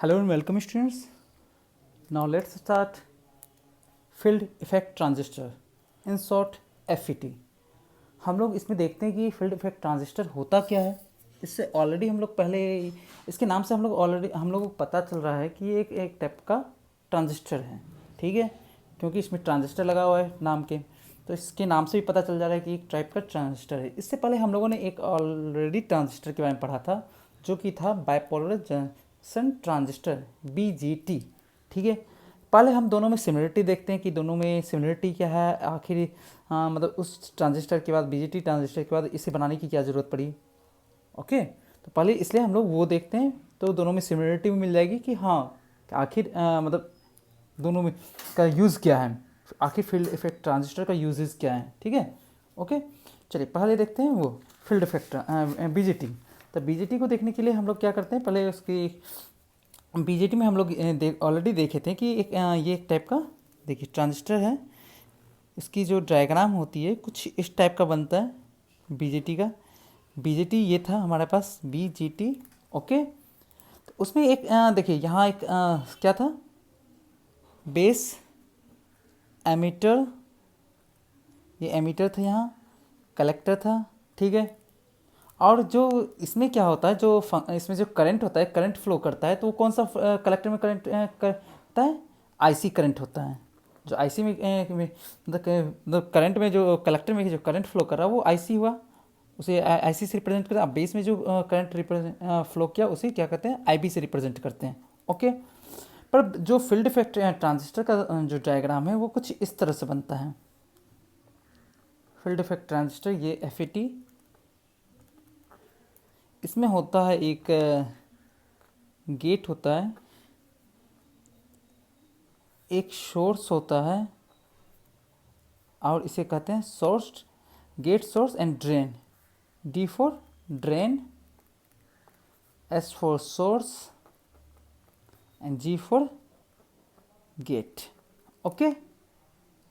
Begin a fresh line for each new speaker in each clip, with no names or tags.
Hello and welcome students. Now let's start field effect transistor, in short FET. हम लोग इसमें देखते हैं कि फील्ड इफेक्ट ट्रांजिस्टर होता क्या है। इससे ऑलरेडी हम लोग पहले इसके नाम से हम लोगों को पता चल रहा है कि ये एक टाइप का ट्रांजिस्टर है, ठीक है, क्योंकि इसमें ट्रांजिस्टर लगा हुआ है नाम के, तो इसके नाम से भी पता चल जा रहा है कि एक टाइप का ट्रांजिस्टर है। इससे पहले हम लोगों ने एक ऑलरेडी ट्रांजिस्टर के बारे में पढ़ा था जो कि था बाइपोलर जंक्शन ट्रांजिस्टर BJT, ठीक है। पहले हम दोनों में सिमिलरिटी देखते हैं कि दोनों में सिमिलरिटी क्या है, आखिर मतलब उस ट्रांजिस्टर के बाद BJT ट्रांजिस्टर के बाद इसे बनाने की क्या ज़रूरत पड़ी। ओके, तो पहले इसलिए हम लोग वो देखते हैं, तो दोनों में सिमिलरिटी भी मिल जाएगी कि हाँ आखिर मतलब दोनों में का यूज़ क्या है, आखिर फील्ड इफेक्ट ट्रांजिस्टर का यूजेस क्या है, ठीक है। ओके, चलिए पहले देखते हैं वो फील्ड इफेक्ट BJT। तो BJT को देखने के लिए हम लोग क्या करते हैं, पहले उसकी BJT में हम लोग ऑलरेडी देखे थे कि ये एक टाइप का देखिए ट्रांजिस्टर है। इसकी जो डायग्राम होती है कुछ इस टाइप का बनता है BJT का। BJT ये था हमारे पास BJT, ओके। तो उसमें एक देखिए यहाँ एक क्या था, बेस एमीटर, ये एमीटर था, यहाँ कलेक्टर था, ठीक है। और जो इसमें क्या होता है, जो इसमें जो करंट होता है, करंट फ्लो करता है, तो वो कौन सा कलेक्टर में करंट करता है, IC करंट होता है। जो IC में मतलब करंट में जो कलेक्टर में जो करंट फ्लो कर रहा है वो IC हुआ, उसे IC से रिप्रेजेंट करते हैं। अब बेस में जो करंट रिप्रेजेंट फ्लो किया उसे क्या कहते हैं, IB से रिप्रेजेंट करते हैं, ओके। पर जो फील्ड इफेक्ट ट्रांजिस्टर का जो डायग्राम है वो कुछ इस तरह से बनता है। फील्ड इफेक्ट ट्रांजिस्टर ये FET, इसमें होता है एक गेट होता है, एक सोर्स होता है, और इसे कहते हैं source, gate, source and drain. D for drain, S for source and G for gate, okay.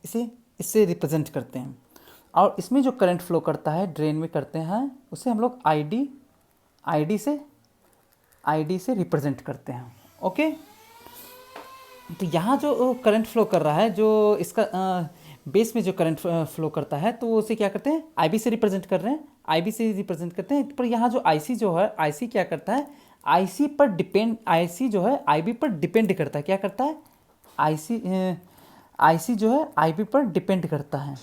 इसे इससे रिप्रेजेंट करते हैं। और इसमें जो करंट फ्लो करता है ड्रेन में करते हैं उसे हम लोग ID से रिप्रेजेंट करते हैं, ओके। तो यहाँ जो करंट फ्लो कर रहा है, जो इसका बेस में जो करंट फ्लो करता है, तो उसे क्या करते हैं, IB से रिप्रेजेंट कर रहे हैं, IB से रिप्रेजेंट करते हैं। पर यहाँ जो IC जो है, IC क्या करता है, IC पर डिपेंड, IC जो है IB पर डिपेंड करता है। क्या करता है, IC जो है IB पर डिपेंड करता है,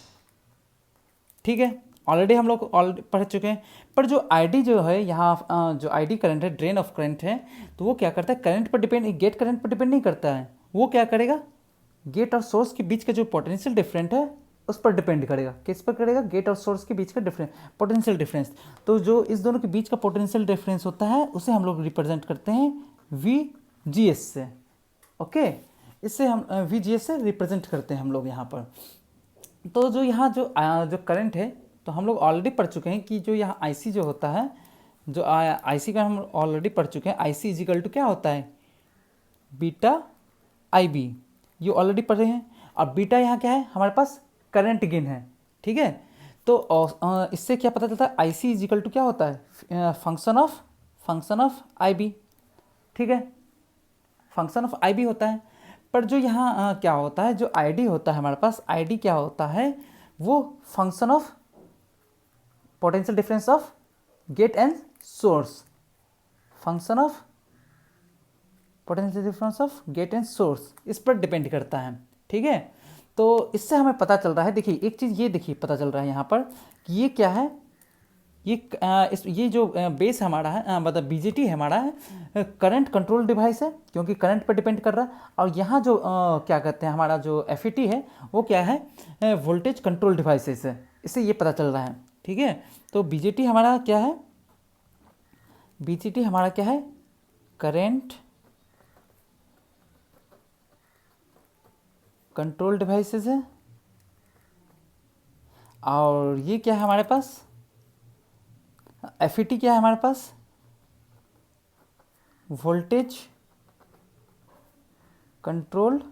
ठीक है। ऑलरेडी हम लोग ऑलरेडी पढ़ चुके हैं। पर जो ID जो है यहाँ जो ID करंट है, ड्रेन ऑफ करंट है, तो वो क्या करता है, करंट पर डिपेंड, गेट करंट पर डिपेंड नहीं करता है। वो क्या करेगा, गेट और सोर्स के बीच का जो पोटेंशियल डिफरेंट है उस पर डिपेंड करेगा। किस पर करेगा, गेट और सोर्स के बीच का डिफरेंस, पोटेंशियल डिफरेंस। तो जो इस दोनों के बीच का पोटेंशियल डिफरेंस होता है उसे हम लोग रिप्रेजेंट करते हैं VGS से, ओके। इससे हम VGS से रिप्रेजेंट करते हैं हम लोग यहाँ पर। तो जो यहाँ जो करंट है, तो हम लोग ऑलरेडी पढ़ चुके हैं कि जो यहाँ IC जो होता है, जो IC का हम ऑलरेडी पढ़ चुके हैं। IC इजिकल टू क्या होता है, बीटा IB, ये ऑलरेडी पढ़े हैं। और बीटा यहाँ क्या है, हमारे पास करंट गेन है, ठीक है। तो इससे क्या पता चलता है, IC इजिकल टू क्या होता है, फंक्शन ऑफ IB, ठीक है, फंक्शन ऑफ IB होता है। पर जो यहाँ क्या होता है, जो ID होता है हमारे पास, ID क्या होता है, वो function of potential difference of gate and source, function of potential difference of gate and source, इस पर डिपेंड करता है, ठीक है। तो इससे हमें पता चल रहा है, देखिए एक चीज़ ये देखिए पता चल रहा है यहाँ पर कि ये क्या है, ये जो बेस हमारा है, मतलब BJT है हमारा है, करंट कंट्रोल डिवाइस है, क्योंकि करंट पर डिपेंड कर रहा है। और यहाँ जो क्या कहते हैं, हमारा जो FET है वो क्या है, वोल्टेज कंट्रोल डिवाइसेस है। इससे ये पता चल रहा है, ठीक है। तो BJT हमारा क्या है, BJT हमारा क्या है, करेंट कंट्रोल डिवाइसेस है। और ये क्या है हमारे पास, FET क्या है हमारे पास, वोल्टेज कंट्रोल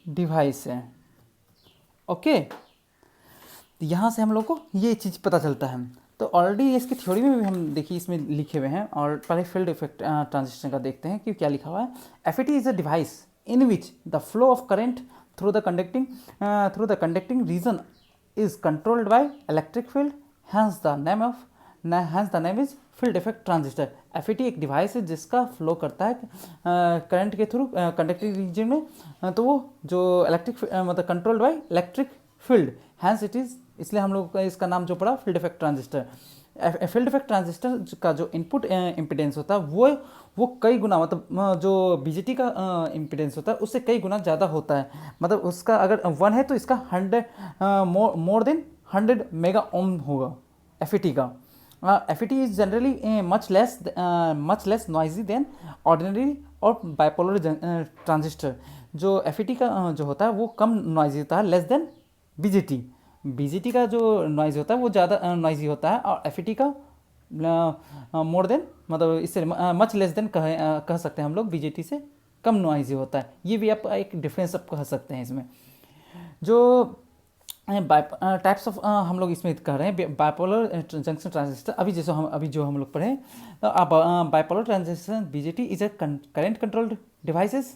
डिवाइस है, ओके। तो यहाँ से हम लोग को ये चीज़ पता चलता है। तो ऑलरेडी इसकी थ्योरी में भी हम देखिए इसमें लिखे हुए हैं, और पहले फील्ड इफेक्ट ट्रांजिस्टर का देखते हैं कि क्या लिखा हुआ है। FET is a device in which the flow of current through the conducting region is controlled by electric field, hence the name is field effect transistor। FET एक डिवाइस है जिसका फ्लो करता है करंट के थ्रू कंडक्टिंग रीजन में, तो वो जो इलेक्ट्रिक मतलब controlled by electric field, hence it is, इसलिए हम लोग का इसका नाम जो पड़ा field effect transistor. Field effect transistor का जो इनपुट इम्पिडेंस होता है वो कई गुना, मतलब जो बीजेटी का इम्पिडेंस होता है उससे कई गुना ज़्यादा होता है। मतलब उसका अगर 1 है तो इसका 100 मोर देन 100 मेगा ओम होगा एफईटी का। FET is generally much less noisy then ordinary और बाइपोलर ट्रांजिस्टर। जो एफईटी का जो होता है वो कम नॉइजी होता है, लेस देन बीजेटी। बीजेटी का जो नॉइज़ होता है वो ज़्यादा नॉइजी होता है, और एफईटी का मोर देन, मतलब इससे मच लेस देन कह सकते हैं हम लोग, बीजेटी से कम नॉइजी होता है। ये भी आप एक डिफरेंस आप कह सकते हैं इसमें। जो टाइप्स ऑफ हम लोग इसमें कह रहे हैं बाइपोलर जंक्शन ट्रांजिस्टर, अभी जो हम लोग पढ़े, bipolar transistor BJT is a current controlled devices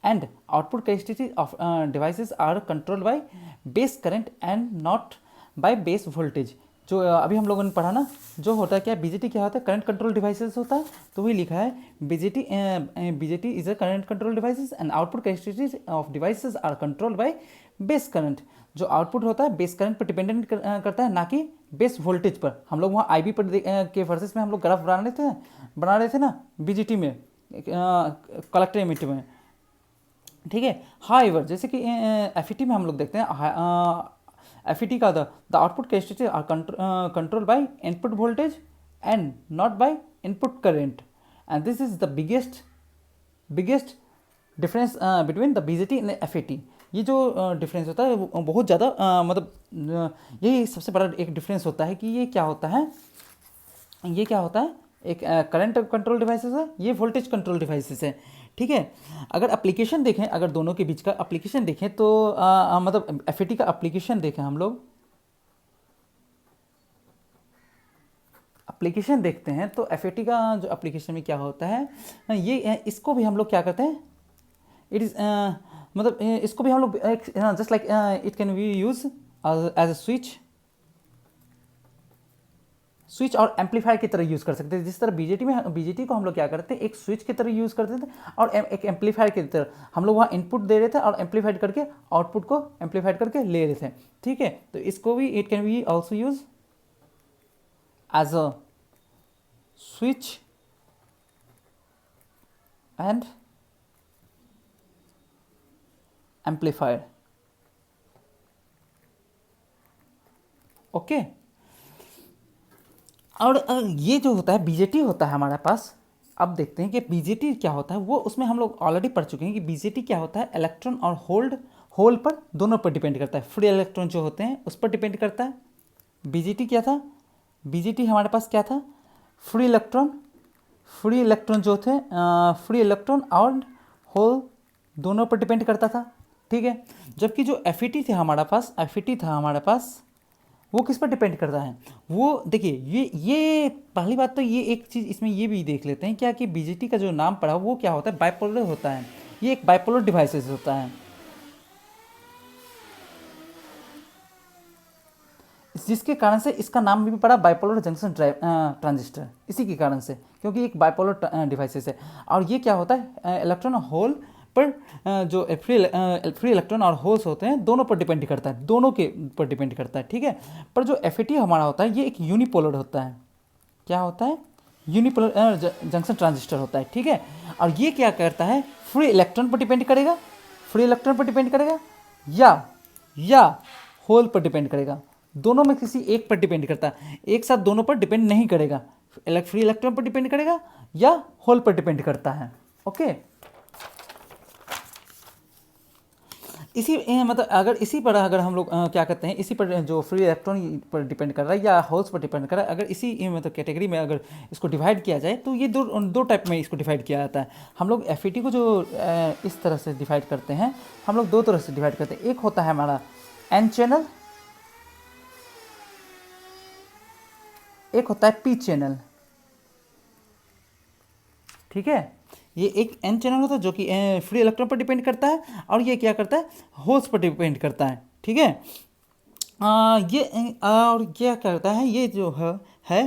and output characteristics of devices are controlled by base current and not by base voltage। जो अभी हम लोगों ने पढ़ा ना, जो होता है क्या, बीजेटी क्या होता है, करंट कंट्रोल डिवाइसेस होता है, तो वही लिखा है BJT is a current control devices and output characteristics of devices are controlled by base current. जो आउटपुट होता है बेस करंट पर डिपेंडेंट करता है, ना कि बेस वोल्टेज पर। हम लोग वहाँ आईबी पर के वर्सेस में हम लोग ग्राफ बना रहे थे ना बीजेटी में, कलेक्टर एमिटर में, ठीक है। हाउएवर जैसे कि एफईटी में हम लोग देखते हैं, एफईटी का the output characteristics are control by input voltage and not by input current, and this is the biggest difference between the BJT and FET. ये जो डिफरेंस होता है वो बहुत ज़्यादा मतलब यही सबसे बड़ा एक डिफरेंस होता है कि ये क्या होता है, एक करंट कंट्रोल डिवाइसेस है, ये वोल्टेज कंट्रोल डिवाइसेस है, ठीक है। अगर एप्लीकेशन देखें, अगर दोनों के बीच का एप्लीकेशन देखें तो मतलब एफईटी का एप्लीकेशन देखें, हम लोग एप्लीकेशन देखते हैं तो एफईटी का जो एप्लीकेशन में क्या होता है, ये इसको भी हम लोग क्या करते हैं, इट इज़ मतलब इसको भी हम लोग just like it can be use as a switch और एम्पलीफायर की तरह यूज़ कर सकते हैं। जिस तरह बीजेटी को हम लोग क्या करते हैं, एक स्विच की तरह यूज़ करते थे, और एक एम्पलीफायर की तरह हम लोग वहाँ इनपुट दे रहे थे और एम्पलीफाइड करके आउटपुट को एम्पलीफाइड करके ले रहे थे, ठीक है। तो इसको भी it can be also use as a switch and amplifier, okay. और ये जो होता है बीजेटी होता है हमारे पास, अब देखते हैं कि बीजेटी क्या होता है। वो उसमें हम लोग ऑलरेडी पढ़ चुके हैं कि बीजेटी क्या होता है, इलेक्ट्रॉन और होल पर दोनों पर डिपेंड करता है। फ्री इलेक्ट्रॉन जो होते हैं उस पर डिपेंड करता है। बीजेटी क्या था, बीजेटी हमारे पास क्या था, फ्री इलेक्ट्रॉन जो थे, फ्री इलेक्ट्रॉन और होल दोनों पर डिपेंड करता था, ठीक है। जबकि जो एफईटी था हमारे पास, वो किस पर डिपेंड करता है, वो देखिए ये पहली बात तो ये एक चीज़ इसमें ये भी देख लेते हैं क्या कि बीजेटी का जो नाम पड़ा वो क्या होता है, बाइपोलर होता है। ये एक बाइपोलर डिवाइसेस होता है, जिसके कारण से इसका नाम भी पड़ा बाइपोलर जंक्शन ट्रांजिस्टर, इसी के कारण से, क्योंकि एक बाइपोलर डिवाइसेस है। और ये क्या होता है, इलेक्ट्रॉन और होल पर जो फ्री इलेक्ट्रॉन और होल्स होते हैं दोनों पर डिपेंड करता है, दोनों के पर डिपेंड करता है, ठीक है। पर जो एफईटी हमारा होता है ये एक यूनिपोलर होता है, क्या होता है, यूनिपोलर जंक्शन ट्रांजिस्टर होता है, ठीक है। और ये क्या करता है, फ्री इलेक्ट्रॉन पर डिपेंड करेगा या होल पर डिपेंड करेगा, दोनों में किसी एक पर डिपेंड करता है, एक साथ दोनों पर डिपेंड नहीं करेगा। फ्री इलेक्ट्रॉन पर डिपेंड करेगा या होल पर डिपेंड करता है, ओके। इसी मतलब अगर इसी पर अगर हम लोग क्या करते हैं, इसी पर जो फ्री इलेक्ट्रॉन पर डिपेंड कर रहा है या होल्स पर डिपेंड कर रहा है, अगर इसी मतलब कैटेगरी में अगर इसको डिवाइड किया जाए तो ये दो टाइप में इसको डिवाइड किया जाता है। हम लोग एफईटी को जो इस तरह से डिवाइड करते हैं, हम लोग दो तरह से डिवाइड करते हैं। एक होता है हमारा एन चैनल एक होता है पी चैनल, ठीक है। ये एक एन चैनल होता है जो कि फ्री इलेक्ट्रॉन पर डिपेंड करता है, और ये क्या करता है, होल्स पर डिपेंड करता है, ठीक है। और क्या करता है, ये जो है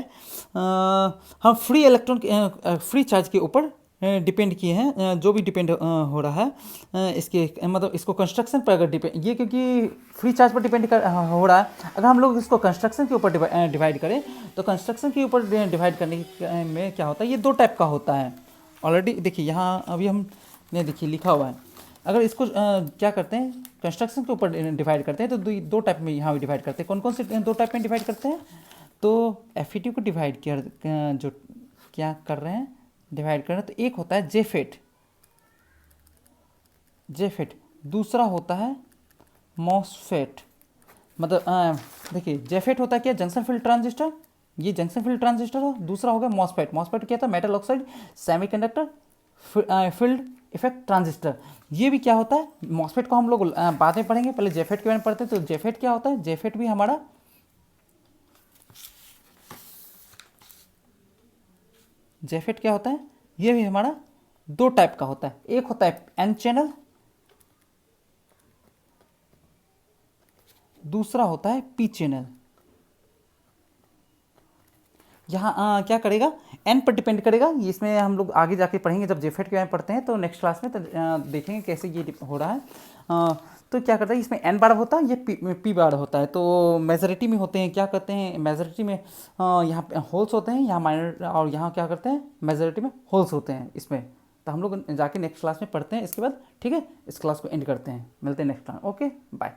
हम फ्री इलेक्ट्रॉन फ्री चार्ज के ऊपर डिपेंड किए हैं, जो भी डिपेंड हो रहा है इसके मतलब इसको कंस्ट्रक्शन पर अगर डिपेंड, ये क्योंकि फ्री चार्ज पर डिपेंड हो रहा है, अगर हम लोग इसको कंस्ट्रक्शन के ऊपर डिवाइड करें तो कंस्ट्रक्शन के ऊपर डिवाइड करने में क्या होता है, ये दो टाइप का होता है। ऑलरेडी देखिए यहाँ अभी हमने देखिए लिखा हुआ है, अगर इसको क्या करते हैं कंस्ट्रक्शन के ऊपर डिवाइड करते हैं तो दो टाइप में यहाँ भी डिवाइड करते हैं। कौन कौन से दो टाइप में डिवाइड करते हैं, तो एफ को डिवाइड किया जो क्या कर रहे हैं डिवाइड कर रहे हैं, तो एक होता है जेफेट, दूसरा होता है मॉसफेट। मतलब देखिए जेफेट होता है क्या, जंक्शन फील्ड ट्रांजिस्टर, ये जंक्शन फील्ड ट्रांजिस्टर हो, दूसरा होगा मॉसफेट। मॉसफेट क्या था, metal oxide semiconductor field effect transistor. ये भी क्या होता है, मॉसफेट को हम लोग बाद में पढ़ेंगे, पहले जेफेट के बारे में पढ़ते हैं। तो जेफेट क्या होता है, जेफेट भी हमारा जेफेट क्या होता है, ये भी हमारा दो टाइप का होता है, एक होता है एन चैनल, दूसरा होता है पी चैनल। यहाँ क्या करेगा, एन पर डिपेंड करेगा, इसमें हम लोग आगे जाके पढ़ेंगे जब जेफेट के बारे में पढ़ते हैं तो नेक्स्ट क्लास में, तो देखेंगे कैसे ये हो रहा है। तो क्या करता है, इसमें एन बार होता है, ये पी बार होता है। तो मेजॉरिटी में होते हैं, क्या करते हैं मेजॉरिटी में यहाँ पे होल्स होते हैं, यहाँ माइनर, और यहाँ क्या करते हैं मेजॉरिटी में होल्स होते हैं इसमें। तो हम लोग जाके नेक्स्ट क्लास में पढ़ते हैं इसके बाद, ठीक है। इस क्लास को एंड करते हैं, मिलते हैं नेक्स्ट क्लास, ओके बाय।